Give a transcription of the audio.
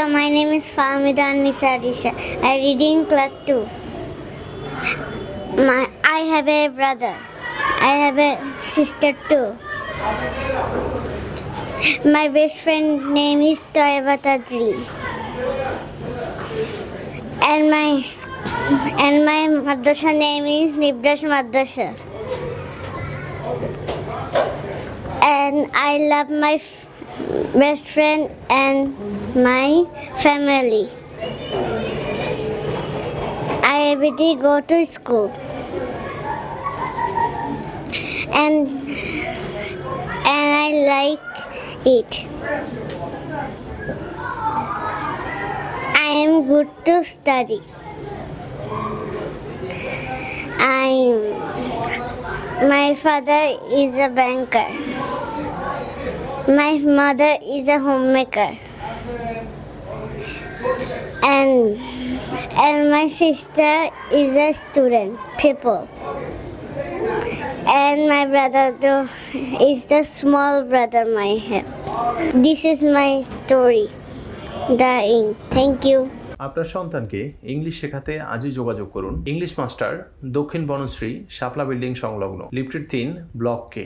my name is Fahmida Nisa Risha. I read in class 2. I have a brother. I have a sister too. My best friend name is Toyba Tadri. And my madrasa name is Nibdash Madrasa. And I love my best friend and my family. I every day go to school. And I like it. I am good to study. My father is a banker. My mother is a homemaker. And my sister is a student, people. And my brother is the small brother I have. This is my story. Thank you. আপনার সন্তানকে English শেখাতে আজই যোগাযোগ করুন English master, দক্ষিণ বনশ্রী, শাপলা building সংলগ্ন, lifted 3, block কে।